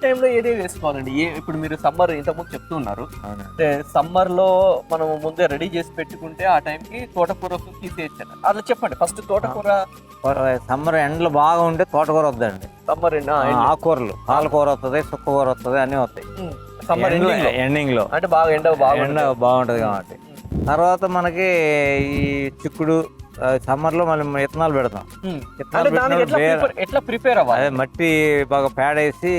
టైంలో ఏది వేసుకోవాలండి? ఇప్పుడు మీరు సమ్మర్ ఇంతకుముందు చెప్తున్నారు, అవునండి. అంటే సమ్మర్ లో మనం ముందే రెడీ చేసి పెట్టుకుంటే ఆ టైంకి తోటకూర తీసేయచ్చు. అట్లా చెప్పండి ఫస్ట్. తోటకూర సమ్మర్ ఎండలు బాగా ఉంటే తోటకూర వద్దండి. సమ్మర్ ఆకుకూరలు పాలకూర వస్తుంది, సుక్కకూర వస్తుంది, అన్నీ వస్తాయి సమ్మర్ ఎండింగ్ లో. అంటే బాగా ఎండ ఎండ బాగుంటది కాబట్టి. తర్వాత మనకి ఈ చిక్కుడు సమ్మర్ లో మనం విత్తనాలు పెడతాం. అంటే దానికి ఎట్లా ప్రిపేర్ అవ్వాలి? అదే మట్టి బాగా పేడ వేసి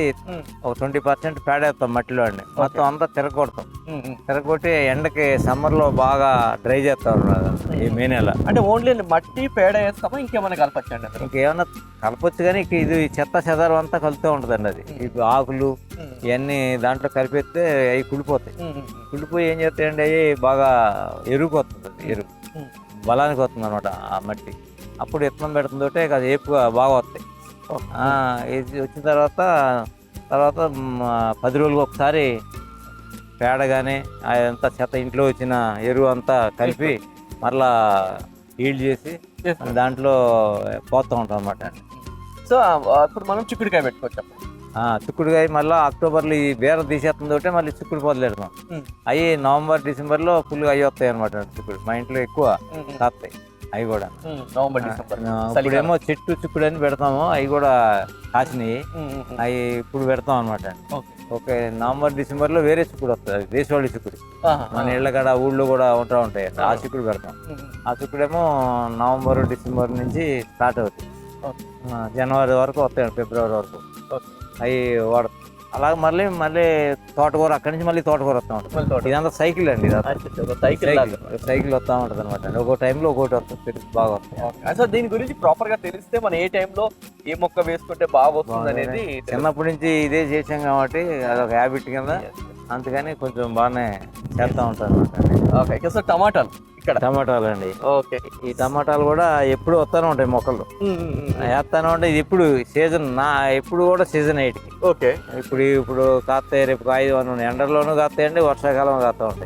ఒక 20% పేడ వేస్తాం మట్టిలో అండి. మొత్తం అంతా తిరగొడతాం. తిరగొట్టి ఎండకి సమ్మర్ లో బాగా డ్రై చేస్తారు ఈ మే నెల. అంటే ఓన్లీ మట్టి పేడ వేస్తామా ఇంకేమైనా కలపచ్చండి? ఇంకేమన్నా కలపొచ్చు, కానీ ఇది చెత్త చెదారం అంతా కలుతూ ఉంటదండి. అది ఇప్పుడు ఆకులు ఇవన్నీ దాంట్లో కలిపేస్తే అవి కుళ్ళిపోతాయి. కుళ్ళిపోయి ఏం చేస్తాయండి, అవి బాగా ఎరువుకొస్తుంది. ఎరువు బలానికి వస్తుంది అనమాట ఆ మట్టి. అప్పుడు విత్తనం పెడుతుందంటే అది ఏపుగా బాగా వస్తాయి. ఇది వచ్చిన తర్వాత 10 రోజులకు ఒకసారి పేడ కానీ అదంతా చెత్త ఇంట్లో వచ్చిన ఎరువు అంతా కలిపి మరలా ఈల్డ్ చేసి దాంట్లో పోతూ ఉంటాం అన్నమాట. సో ఇప్పుడు మనం చిక్కుడుకాయ పెట్టుకోవచ్చు. చిక్కుడుకాయ మళ్ళీ అక్టోబర్లో ఈ బీర తీసేస్తుందంటే మళ్ళీ చిక్కుడు పొదలు పెడతాం. అవి నవంబర్ డిసెంబర్లో ఫుల్గా అవి వస్తాయి అనమాట. చిక్కుడు మా ఇంట్లో ఎక్కువ కాస్తాయి అవి కూడా. నవంబర్ డిసెంబర్ ఇప్పుడేమో చెట్టు చిక్కుడు అని పెడతాము, అవి కూడా కాసినాయి. అవి ఇప్పుడు పెడతాం అనమాట. ఓకే, నవంబర్ డిసెంబర్లో వేరే చిక్కుడు వస్తుంది, అది దేశవాళీ చిక్కుడు. మన ఇళ్ళ కాడ ఊళ్ళో కూడా ఉంటాయి. ఆ చిక్కుడు పెడతాం. ఆ చిక్కుడేమో నవంబర్ డిసెంబర్ నుంచి స్టార్ట్ అవుతాయి. జనవరి వరకు వస్తాయి, ఫిబ్రవరి వరకు అవి వాడతాం. అలాగే మళ్ళీ తోటకూర, అక్కడి నుంచి మళ్ళీ తోటకూర వస్తూ ఉంటుంది. ఇదంతా సైకిల్ అండి. సైకిల్ వస్తూ ఉంటుంది అనమాట. ఒక్కో టైంలో ఒక్కోటి వస్తుంది, బాగా వస్తుంది. సో దీని గురించి ప్రాపర్ గా తెలిస్తే మనం ఏ టైంలో ఏ మొక్క వేసుకుంటే బాగా వస్తుంది అనేది చిన్నప్పటి నుంచి ఇదే చేసాం కాబట్టి అదొక హ్యాబిట్ కింద, అందుకని కొంచెం బాగానే చేస్తూ ఉంటాను అనమాట. ఓకే, సో టమాటాలు ఇక్కడ టమాటాలు అండి. ఓకే, ఈ టమాటాలు కూడా ఎప్పుడు వస్తానే ఉంటాయి మొక్కలు, వేస్తానే ఉంటాయి. ఇది ఎప్పుడు సీజన్, ఎప్పుడు కూడా సీజన్ 8కి. ఓకే, ఇప్పుడు కాస్తాయి, రేపు 5 ఎండల్లోనూ కాస్తాయండి, వర్షాకాలం కాస్తా ఉంటాయి.